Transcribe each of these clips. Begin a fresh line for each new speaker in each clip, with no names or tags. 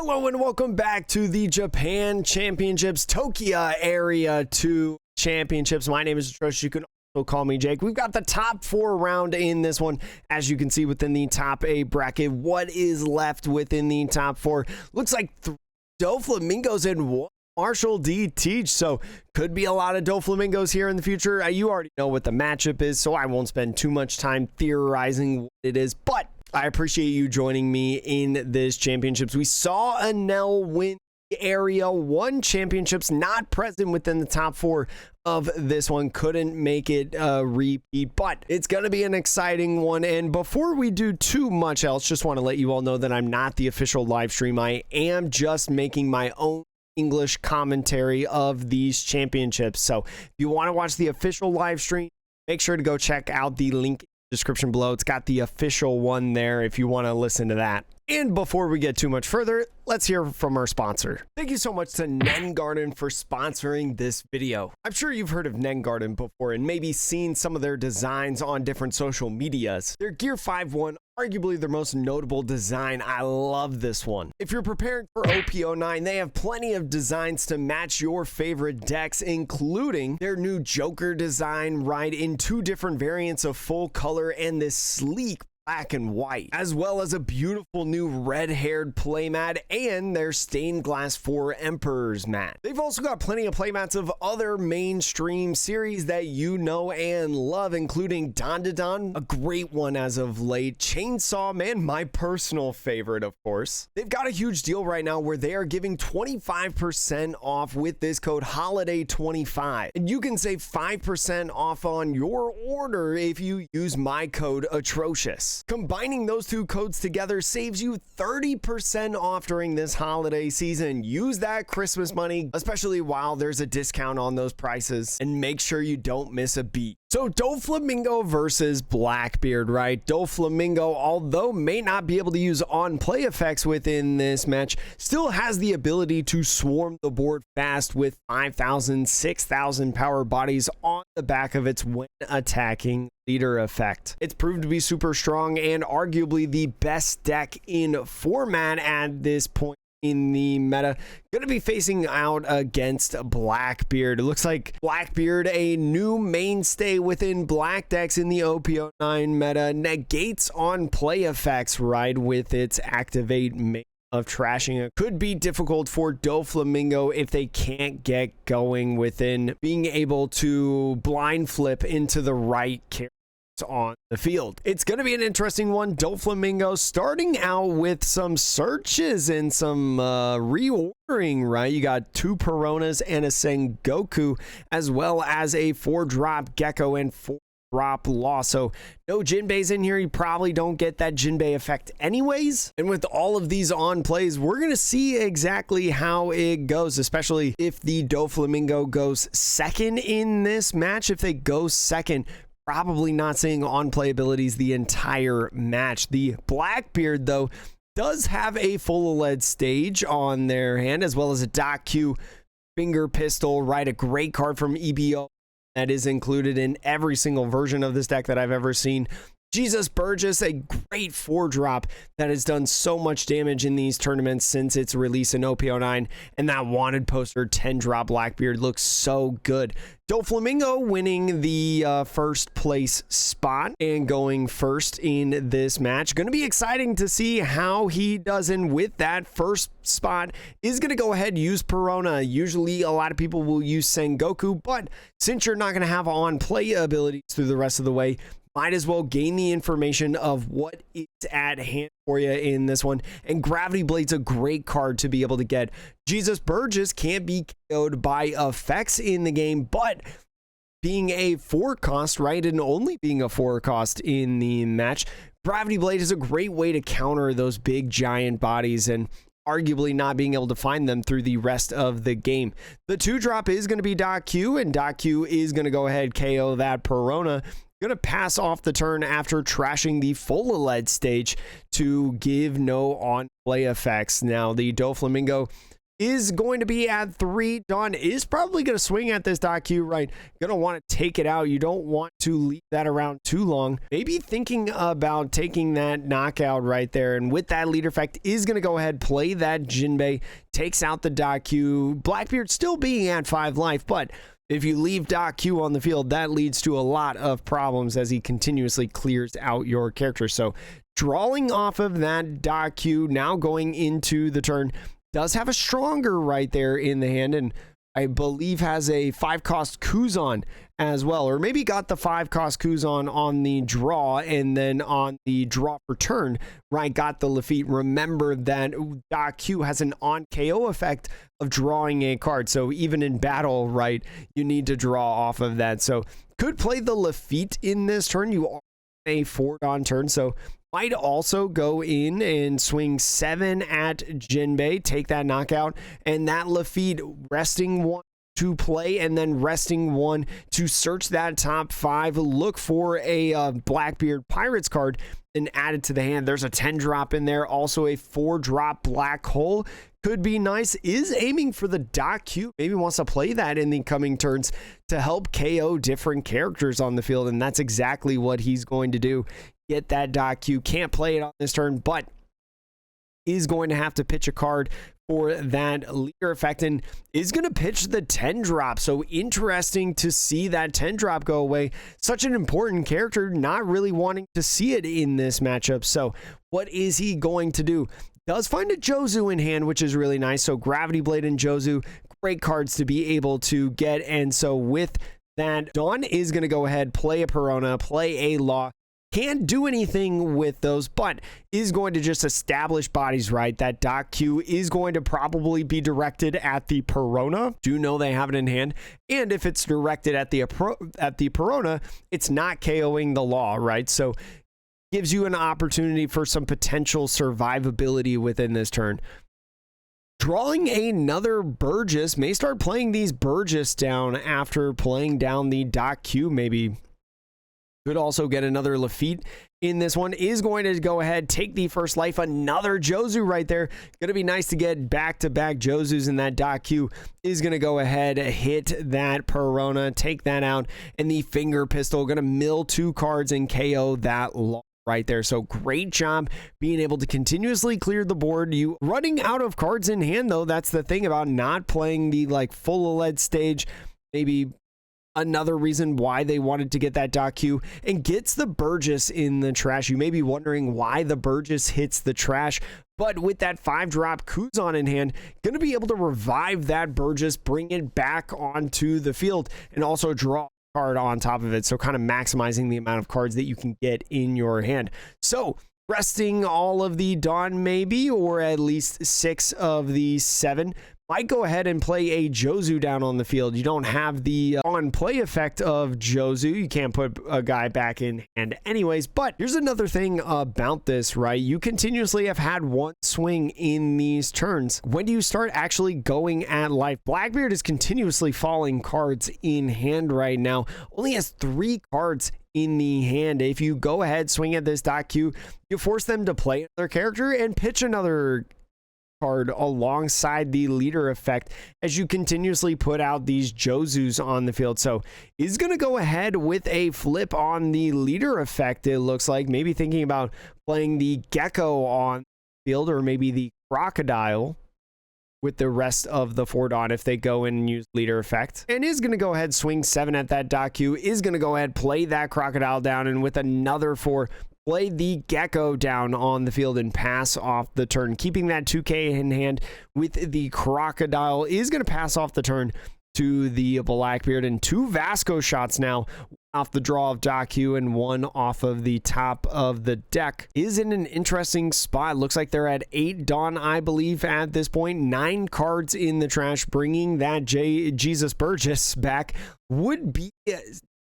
Hello and welcome back to the Japan Championships Tokyo Area 2 Championships. My name is Atrocious. You can also call me Jake. We've got the top 4 round in this one. As you can see within the top 8 bracket, what is left within the top 4? Looks like 3 Doflamingos and 1 Marshall D Teach, so could be a lot of Doflamingos here in the future. You already know what the matchup is, so I won't spend too much time theorizing what it is, but I appreciate you joining me in this championships. We saw Anel win the Area 1 championships, not present within the top 4 of this one. Couldn't make it a repeat, but it's going to be an exciting one. And before we do too much else, just want to let you all know that I'm not the official live stream. I am just making my own English commentary of these championships. So if you want to watch the official live stream, make sure to go check out the link description below. It's got the official one there if you want to listen to that. And before we get too much further, let's hear from our sponsor. Thank you so much to Nengarden for sponsoring this video. I'm sure you've heard of Nengarden before and maybe seen some of their designs on different social medias. Their Gear 5-1, arguably their most notable design. I love this one. If you're preparing for OP09, they have plenty of designs to match your favorite decks, including their new Joker design, right, in 2 different variants of full color and this sleek black and white, as well as a beautiful new red-haired playmat and their stained glass 4 Emperor's mat. They've also got plenty of playmats of other mainstream series that you know and love, including Don, a great one as of late, Chainsaw Man, my personal favorite, of course. They've got a huge deal right now where they are giving 25% off with this code HOLIDAY25, and you can save 5% off on your order if you use my code Atrocious. Combining those 2 codes together saves you 30% off during this holiday season. Use that Christmas money, especially while there's a discount on those prices, and make sure you don't miss a beat. So Doflamingo versus Blackbeard, right? Doflamingo, although may not be able to use on-play effects within this match, still has the ability to swarm the board fast with 5,000, 6,000 power bodies on the back of its when attacking leader effect. It's proved to be super strong and arguably the best deck in format at this point in the meta. Going to be facing out against Blackbeard. It looks like Blackbeard, a new mainstay within black decks in the OP09 meta, negates on play effects, right, with its activate of trashing. It could be difficult for Doflamingo if they can't get going within being able to blind flip into the right character on the field. It's going to be an interesting one. Doflamingo starting out with some searches and some reordering, right? You got 2 Pironas and a Sengoku, as well as a 4-drop Gecko and 4-drop Law. So no Jinbeis in here. You probably don't get that Jinbei effect anyways. And with all of these on plays, we're going to see exactly how it goes, especially if the Doflamingo goes second in this match. If they go second, probably not seeing on-play abilities the entire match. The Blackbeard, though, does have a full lead stage on their hand, as well as a Doc Q finger pistol, right? A great card from EBO that is included in every single version of this deck that I've ever seen. Jesus Burgess, a great 4-drop that has done so much damage in these tournaments since its release in OP09, and that wanted poster 10-drop Blackbeard looks so good. Doflamingo winning the first place spot and going first in this match. Going to be exciting to see how he does, and with that first spot is going to go ahead and use Pirona. Usually a lot of people will use Sengoku, but since you're not going to have on play abilities through the rest of the way, might as well gain the information of what is at hand for you in this one. And Gravity Blade's a great card to be able to get. Jesus Burgess can't be KO'd by effects in the game, but being a 4-cost, right, and only being a 4-cost in the match, Gravity Blade is a great way to counter those big giant bodies and arguably not being able to find them through the rest of the game. The 2-drop is going to be Doc Q, and Doc Q is going to go ahead KO that Pirona. Going to pass off the turn after trashing the full lead stage to give no on play effects. Now the Doflamingo is going to be at 3. Dawn is probably going to swing at this .Q, right? Going to want to take it out. You don't want to leave that around too long. Maybe thinking about taking that knockout right there. And with that leader effect, is going to go ahead, play that Jinbei, takes out the .Q. Blackbeard still being at 5 life, but if you leave .Q on the field, that leads to a lot of problems as he continuously clears out your character. So drawing off of that .Q, now going into the turn, does have a stronger right there in the hand, and I believe has a 5-cost Kuzan as well, or maybe got the 5-cost Kuzan on the draw, and then on the draw for turn, right, got the Lafitte. Remember that .Q has an on KO effect of drawing a card, so even in battle, right, you need to draw off of that. So could play the Lafitte in this turn. You are a 4 on turn, so might also go in and swing 7 at Jinbei, take that knockout, and that Lafitte resting 1 to play, and then resting 1 to search that top 5, look for a Blackbeard Pirates card, and add it to the hand. There's a 10 drop in there, also a 4 drop Black Hole. Could be nice. Is aiming for the .Q. Maybe wants to play that in the coming turns to help KO different characters on the field, and that's exactly what he's going to do. Get that .Q. Can't play it on this turn, but is going to have to pitch a card for that leader effect, and is going to pitch the 10 drop. So interesting to see that 10 drop go away. Such an important character, not really wanting to see it in this matchup. So what is he going to do? Does find a Jozu in hand, which is really nice. So Gravity Blade and Jozu, great cards to be able to get. And so with that, Dawn is going to go ahead, play a Perona, play a Law. Can't do anything with those, but is going to just establish bodies, right? That .Q is going to probably be directed at the Perona. Do know they have it in hand. And if it's directed at the Perona, it's not KOing the Law, right? So gives you an opportunity for some potential survivability within this turn. Drawing another Burgess, may start playing these Burgess down after playing down the .Q maybe. Could also get another Lafitte in this one. Is going to go ahead, take the first life. Another Jozu right there. Going to be nice to get back-to-back Jozus in that .Q. Is going to go ahead, hit that Perona, take that out. And the Finger Pistol, going to mill 2 cards and KO that Law right there. So great job being able to continuously clear the board. You running out of cards in hand, though. That's the thing about not playing the full lead stage. Maybe another reason why they wanted to get that .Q, and gets the Burgess in the trash. You may be wondering why the Burgess hits the trash, but with that 5-drop Kuzan in hand, going to be able to revive that Burgess, bring it back onto the field, and also draw a card on top of it. So kind of maximizing the amount of cards that you can get in your hand. So resting all of the Dawn maybe, or at least 6 of the 7. Might go ahead and play a Jozu down on the field. You don't have the on-play effect of Jozu. You can't put a guy back in hand anyways. But here's another thing about this, right? You continuously have had 1 swing in these turns. When do you start actually going at life? Blackbeard is continuously falling cards in hand right now. Only has 3 cards in the hand. If you go ahead, swing at this .Q, you force them to play another character and pitch another card alongside the leader effect as you continuously put out these Jozus on the field. So is going to go ahead with a flip on the leader effect. It looks like maybe thinking about playing the Gecko on the field, or maybe the Crocodile with the rest of the 4 Dawn if they go in and use leader effect. And is going to go ahead, swing 7 at that .Q, is going to go ahead, play that Crocodile down, and with another 4, play the Gecko down on the field and pass off the turn. Keeping that 2K in hand with the Crocodile, is going to pass off the turn to the Blackbeard, and 2 Vasco shots now off the draw of .Q and 1 off of the top of the deck. Is in an interesting spot. Looks like they're at 8 Dawn, I believe, at this point. 9 cards in the trash. Bringing that Jesus Burgess back would be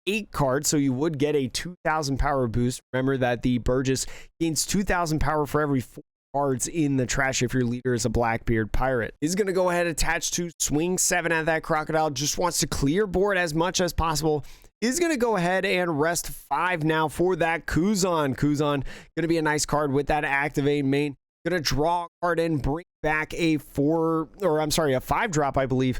8 cards, so you would get a 2,000 power boost. Remember that the Burgess gains 2,000 power for every 4 cards in the trash if your leader is a Blackbeard pirate. He's going to go ahead, attach to swing 7 at that Crocodile. Just wants to clear board as much as possible. Is going to go ahead and rest 5 now for that Kuzan. Kuzan going to be a nice card with that activate main. Gonna draw a card and bring back a 5 drop, I believe,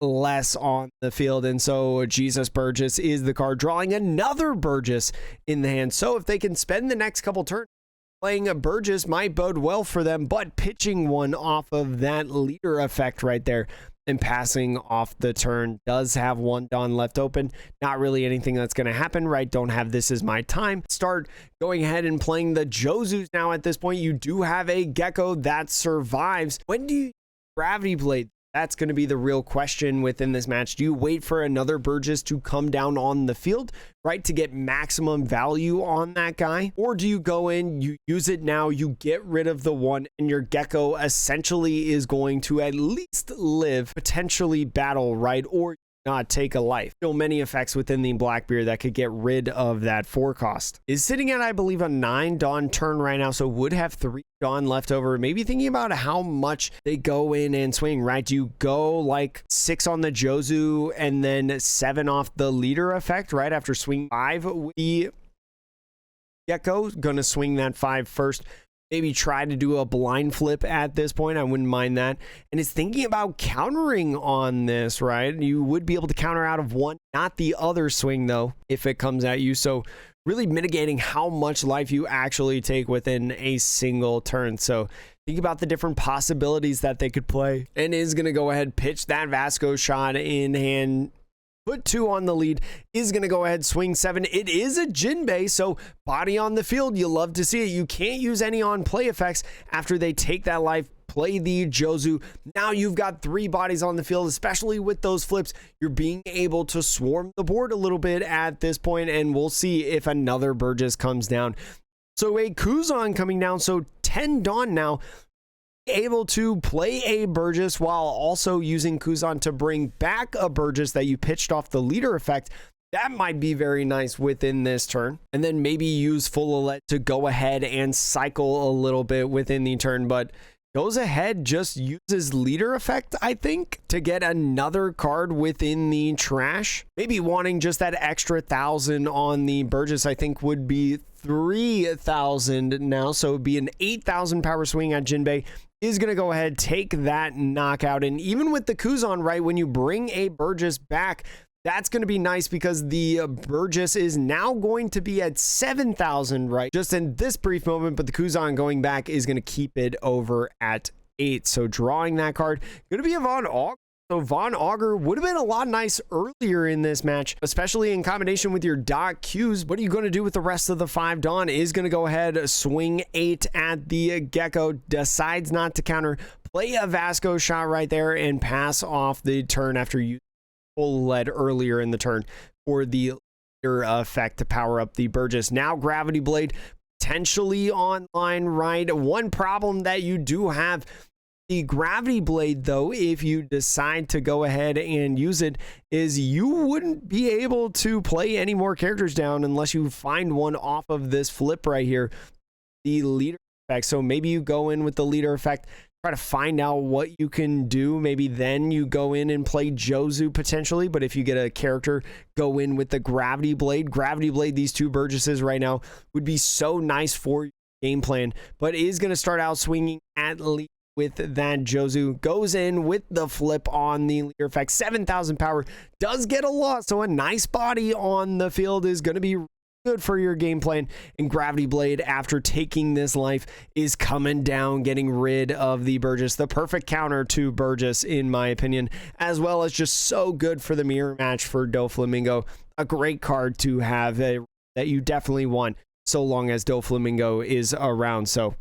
less on the field. And so Jesus Burgess is the card, drawing another Burgess in the hand. So if they can spend the next couple turns playing a Burgess, might bode well for them, but pitching one off of that leader effect right there and passing off the turn does have one Dawn left open. Not really anything that's going to happen, right? Don't have This Is My Time. Start going ahead and playing the Jozus now. At this point, you do have a Gecko that survives. When do you Gravity Blade? That's going to be the real question within this match. Do you wait for another Burgess to come down on the field, right, to get maximum value on that guy? Or do you go in, you use it now, you get rid of the one, and your Gecko essentially is going to at least live, potentially battle, right, or not take a life? Still many effects within the Blackbeard that could get rid of that 4 cost. Is sitting at, I believe, a 9 Dawn turn right now, so would have 3 Dawn left over. Maybe thinking about how much they go in and swing, right? Do you go like 6 on the Jozu and then 7 off the leader effect, right? After swing 5, the Gecko gonna swing that 5 first. Maybe try to do a blind flip at this point. I wouldn't mind that. And it's thinking about countering on this, right? You would be able to counter out of one, not the other swing, though, if it comes at you. So really mitigating how much life you actually take within a single turn. So think about the different possibilities that they could play. And is going to go ahead, pitch that Vasco shot in hand. Put 2 on the lead, is going to go ahead, swing 7. It is a Jinbei, so body on the field. You love to see it. You can't use any on play effects after they take that life. Play the Jozu. Now you've got 3 bodies on the field, especially with those flips. You're being able to swarm the board a little bit at this point, and we'll see if another Burgess comes down. So a Kuzan coming down, so 10 Dawn now. Able to play a Burgess while also using Kuzan to bring back a Burgess that you pitched off the leader effect. That might be very nice within this turn. And then maybe use Full Alert to go ahead and cycle a little bit within the turn, but goes ahead, just uses leader effect, I think, to get another card within the trash. Maybe wanting just that extra 1,000 on the Burgess, I think would be 3,000 now. So it would be an 8,000 power swing at Jinbei. Is going to go ahead, take that knockout. And even with the Kuzan, right, when you bring a Burgess back, that's going to be nice because the Burgess is now going to be at 7,000, right, just in this brief moment. But the Kuzan going back is going to keep it over at 8. So drawing that card, going to be a Von Augur. So Von Augur would have been a lot nice earlier in this match, especially in combination with your Dot Qs. What are you going to do with the rest of the 5 Dawn? Is going to go ahead, swing 8 at the Gecko, decides not to counter, play a Vasco shot right there, and pass off the turn after you full lead earlier in the turn for the leader effect to power up the Burgess. Now Gravity Blade potentially online, right? One problem that you do have, the Gravity Blade, though, if you decide to go ahead and use it, is you wouldn't be able to play any more characters down unless you find one off of this flip right here, the leader effect. So maybe you go in with the leader effect, try to find out what you can do. Maybe then you go in and play Jozu potentially. But if you get a character, go in with the Gravity Blade. Gravity Blade, these 2 Burgesses right now would be so nice for your game plan, but is going to start out swinging at least with that Jozu. Goes in with the flip on the leader effect. 7,000 power, does get a lot, so a nice body on the field is going to be good for your game plan. And Gravity Blade, after taking this life, is coming down, getting rid of the Burgess. The perfect counter to Burgess, in my opinion, as well as just so good for the mirror match for Doflamingo. A great card to have that you definitely want so long as Doflamingo is around. So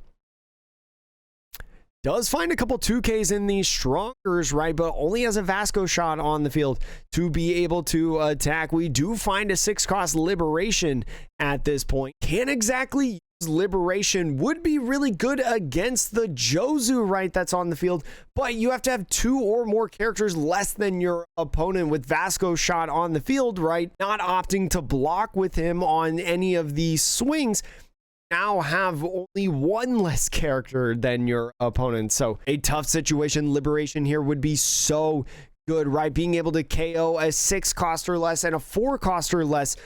does find a couple 2Ks in the Strongers, right, but only has a Vasco shot on the field to be able to attack. We do find a 6 cost Liberation at this point. Can't exactly use Liberation. Would be really good against the Jozu, right, that's on the field, but you have to have 2 or more characters less than your opponent with Vasco shot on the field, right? Not opting to block with him on any of these swings. Now have only 1 less character than your opponent. So a tough situation. Liberation here would be so good, right? Being able to KO a 6 cost or less and a 4 cost or less.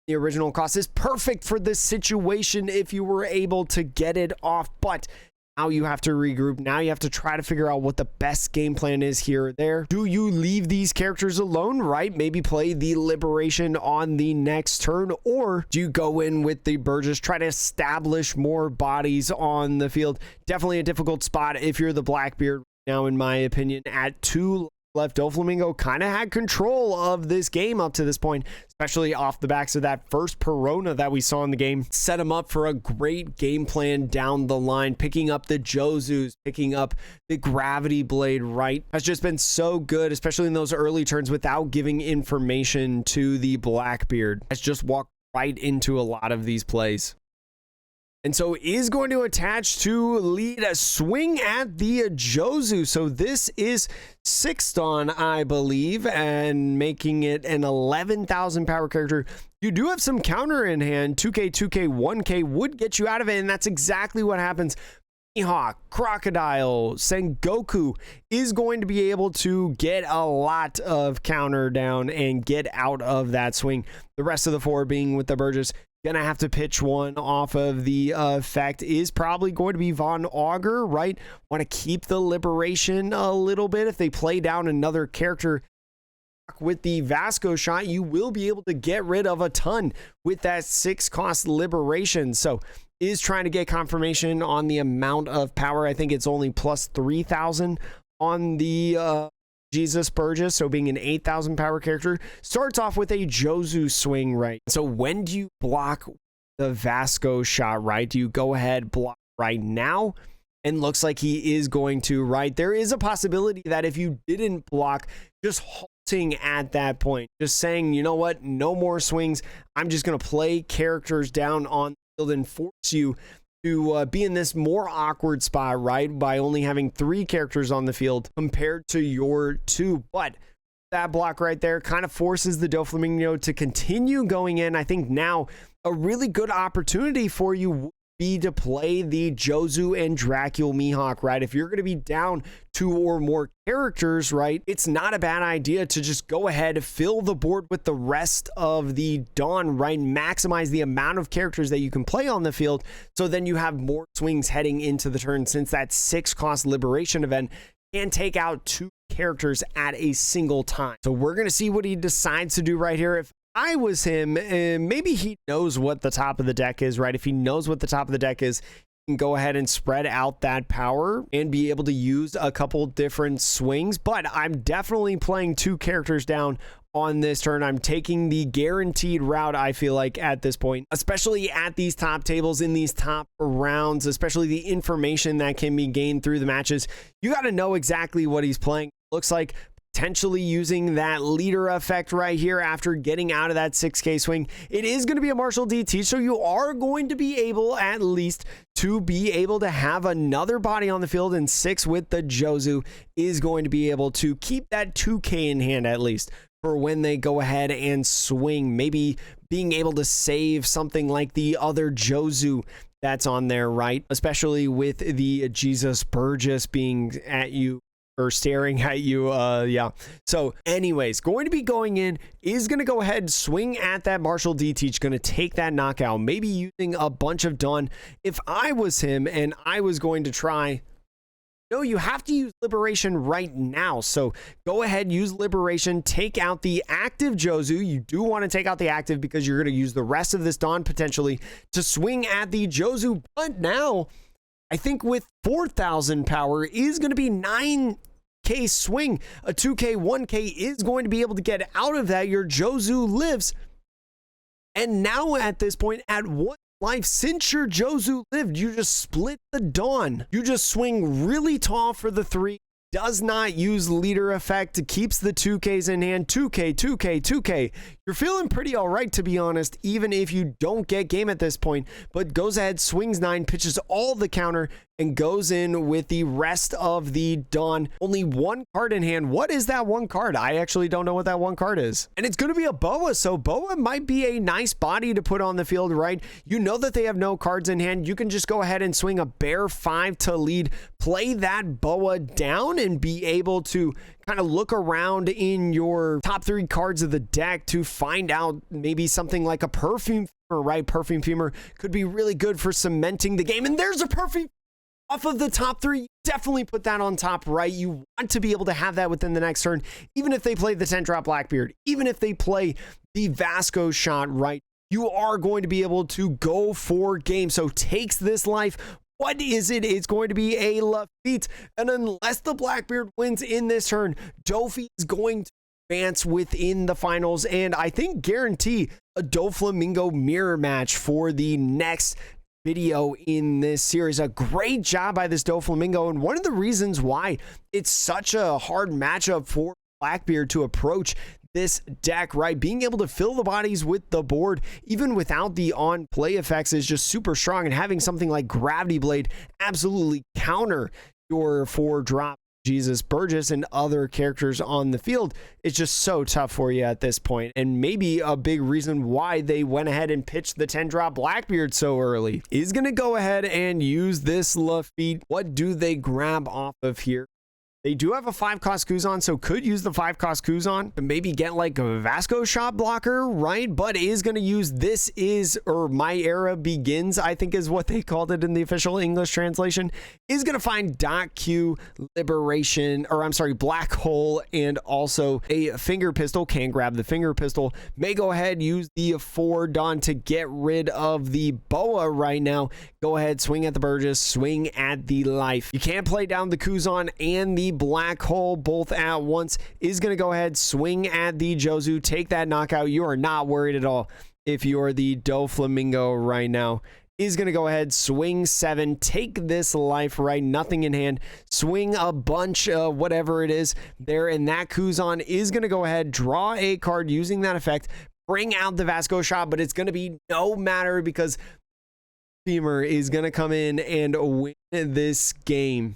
The original cost is perfect for this situation if you were able to get it off, but Now you have to regroup. Now you have to try to figure out what the best game plan is here or there. Do you leave these characters alone, right? Maybe play the Liberation on the next turn, or do you go in with the Burgess, try to establish more bodies on the field? Definitely a difficult spot if you're the Blackbeard now, in my opinion. At 2 left, Doflamingo kind of had control of this game up to this point, especially off the backs of that first Perona that we saw in the game. Set him up for a great game plan down the line, picking up the Josus, picking up the Gravity Blade, right? Has just been so good, especially in those early turns, without giving information to the Blackbeard. Has just walked right into a lot of these plays. And so is going to attach to lead a swing at the Josu. So this is 6th on, I believe, and making it an 11,000 power character. You do have some counter in hand. 2K, 2K, 1K would get you out of it, and that's exactly what happens. Mihawk, Crocodile, Sengoku is going to be able to get a lot of counter down and get out of that swing. The rest of the 4 being with the Burgess. Gonna have to pitch one off of the effect is probably going to be Von Augur, right? Want to keep the Liberation a little bit. If they play down another character with the Vasco shot, you will be able to get rid of a ton with that 6-cost Liberation. So is trying to get confirmation on the amount of power. I think it's only plus 3,000 on the Jesus Burgess, so being an 8,000 power character. Starts off with a Josu swing, right? So when do you block the Vasco shot, right? Do you go ahead, block right now? And looks like he is going to, right? There is a possibility that if you didn't block, just halting at that point, just saying, you know what, no more swings. I'm just going to play characters down on the field and force you to be in this more awkward spot, right? By only having 3 characters on the field compared to your 2. But that block right there kind of forces the Doflamingo to continue going in. I think now a really good opportunity for you would be to play the Josu and Dracula Mihawk, right? If you're going to be down 2 or more characters, right, it's not a bad idea to just go ahead, fill the board with the rest of the Dawn, right? Maximize the amount of characters that you can play on the field, so then you have more swings heading into the turn, since that 6-cost Liberation event can take out 2 characters at a single time. So we're going to see what he decides to do right here. If I was him, maybe he knows what the top of the deck is, right? If he knows what the top of the deck is, he can go ahead and spread out that power and be able to use a couple different swings. But I'm definitely playing 2 characters down on this turn. I'm taking the guaranteed route, I feel like, at this point, especially at these top tables, in these top rounds, especially the information that can be gained through the matches. You got to know exactly what he's playing. Looks like potentially using that leader effect right here after getting out of that 6K swing. It is going to be a Martial DT, so you are going to be able at least to be able to have another body on the field, and 6 with the Josu is going to be able to keep that 2K in hand at least for when they go ahead and swing. Maybe being able to save something like the other Josu that's on there, right? Especially with the Jesus Burgess being at you or staring at you. Yeah. So anyways, going to be going in, is going to go ahead, swing at that Martial DT, going to take that knockout, maybe using a bunch of Dawn. If I was him and I was going to try, no, you have to use Liberation right now. So go ahead, use Liberation, take out the active Josu. You do want to take out the active because you're going to use the rest of this Dawn potentially to swing at the Josu. But now I think with 4,000 power is going to be 9K swing. A 2K, 1K is going to be able to get out of that. Your Josu lives. And now at this point, at 1 life, since your Josu lived, you just split the Dawn. You just swing really tall for the 3. Does not use leader effect, keeps the 2Ks in hand. 2K, 2K, 2K. You're feeling pretty all right, to be honest, even if you don't get game at this point, but goes ahead, swings 9, pitches all the counter, and goes in with the rest of the Dawn. Only 1 card in hand. What is that 1 card? I actually don't know what that 1 card is. And it's going to be a Boa, so Boa might be a nice body to put on the field, right? You know that they have no cards in hand. You can just go ahead and swing a bare 5 to lead, play that Boa down, and be able to kind of look around in your top 3 cards of the deck to find out maybe something like a Perfume Fumer, right? Perfume Fumer could be really good for cementing the game. And there's a Perfume off of the top three, definitely put that on top right. You want to be able to have that within the next turn, even if they play the 10-drop Blackbeard, even if they play the Vasco shot right, you are going to be able to go for game. So takes this life. What is it? It's going to be a Lafitte. And unless the Blackbeard wins in this turn, Dofi is going to advance within the finals. And I think guarantee a Doflamingo mirror match for the next video in this series. A great job by this Doflamingo. And one of the reasons why it's such a hard matchup for Blackbeard to approach this deck, right? Being able to fill the bodies with the board, even without the on play effects, is just super strong. And having something like Gravity Blade absolutely counter your 4-drop Jesus Burgess and other characters on the field, it's just so tough for you at this point. And maybe a big reason why they went ahead and pitched the 10-drop Blackbeard so early is going to go ahead and use this Lafitte. What do they grab off of here? They do have a 5-cost Kuzan, so could use the 5-cost Kuzan and maybe get like a Vasco shot blocker, right? But is going to use This Is, or My Era Begins, I think is what they called it in the official English translation, is going to find .Q Liberation, or I'm sorry, Black Hole, and also a Finger Pistol. Can grab the Finger Pistol. May go ahead, use the 4 Dawn to get rid of the Boa right now. Go ahead, swing at the Burgess, swing at the Life. You can't play down the Kuzan and the Black Hole both at once. Is going to go ahead, swing at the Jozu, take that knockout. You are not worried at all if you're the Doflamingo right now. Is going to go ahead, swing 7, take this life, right? Nothing in hand, swing a bunch of whatever it is there, and that Kuzan is going to go ahead, draw a card using that effect, bring out the Vasco shot, but it's going to be no matter because Femur is going to come in and win this game.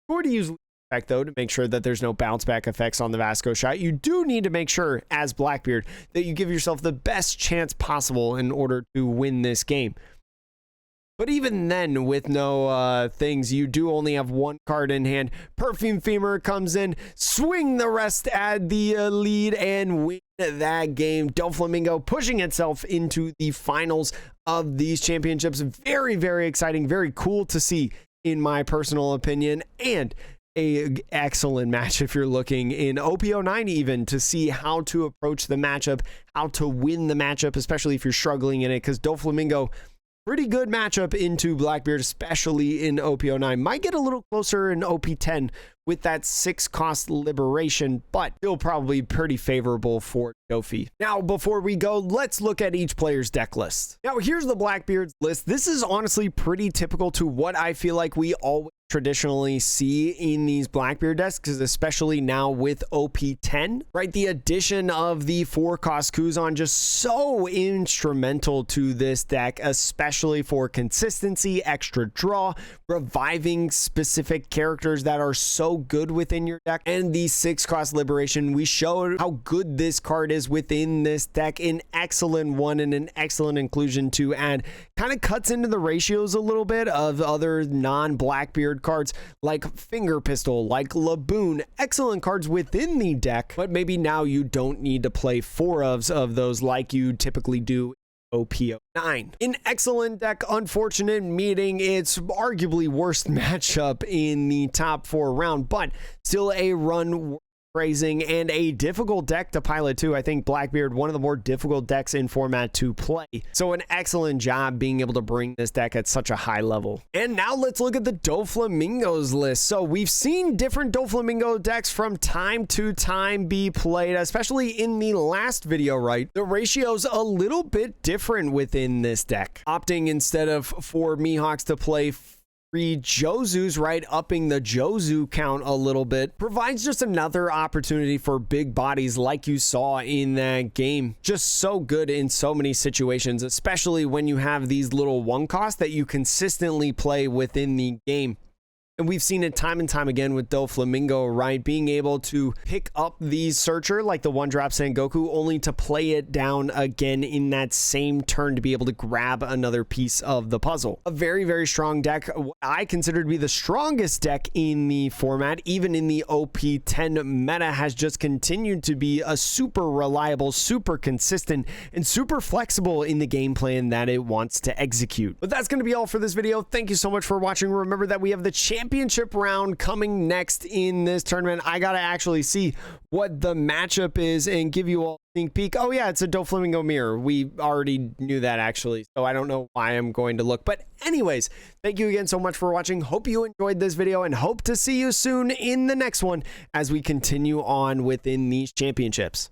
Going to use effect though to make sure that there's no bounce back effects on the Vasco shot. You do need to make sure as Blackbeard that you give yourself the best chance possible in order to win this game. But even then, with no things, you do only have 1 card in hand. Perfume Femur comes in, swing the rest at the lead, and win that game. Doflamingo pushing itself into the finals of these championships. Very, very exciting. Very cool to see, in my personal opinion. And a excellent match if you're looking in OP09 even to see how to approach the matchup, how to win the matchup, especially if you're struggling in it, because Doflamingo, pretty good matchup into Blackbeard, especially in OP09. Might get a little closer in OP10 with that 6-cost Liberation, but still probably pretty favorable for Dofi. Now, before we go, let's look at each player's deck list. Now, here's the Blackbeard's list. This is honestly pretty typical to what I feel like we always traditionally see in these Blackbeard decks, because especially now with OP10, right? The addition of the 4-cost Kuzan just so instrumental to this deck, especially for consistency, extra draw, reviving specific characters that are so good within your deck, and the 6-cost Liberation. We showed how good this card is within this deck. An excellent one and an excellent inclusion to add. Kind of cuts into the ratios a little bit of other non-Blackbeard cards like Finger Pistol, like Laboon. Excellent cards within the deck, but maybe now you don't need to play 4 of those like you typically do OP09. An excellent deck, unfortunate meeting its arguably worst matchup in the top 4 round, but still a run praising and a difficult deck to pilot too. I think Blackbeard, one of the more difficult decks in format to play. So an excellent job being able to bring this deck at such a high level. And now let's look at the Doflamingo's list. So we've seen different Doflamingo decks from time to time be played, especially in the last video, right? The ratio's a little bit different within this deck. Opting instead of 4 Mihawks to play 3 Jozus, right, upping the Jozu count a little bit, provides just another opportunity for big bodies like you saw in that game. Just so good in so many situations, especially when you have these little 1 costs that you consistently play within the game. And we've seen it time and time again with Doflamingo, right? Being able to pick up the searcher like the one-drop Sengoku, only to play it down again in that same turn to be able to grab another piece of the puzzle. A very, very strong deck. I consider to be the strongest deck in the format, even in the OP10 meta, has just continued to be a super reliable, super consistent, and super flexible in the game plan that it wants to execute. But that's going to be all for this video. Thank you so much for watching. Remember that we have the championship round coming next in this tournament. I gotta actually see what the matchup is and give you all a sneak peek. Oh yeah, it's a Doflamingo mirror. We already knew that actually, so I don't know why I'm going to look. But anyways, thank you again so much for watching. Hope you enjoyed this video and hope to see you soon in the next one as we continue on within these championships.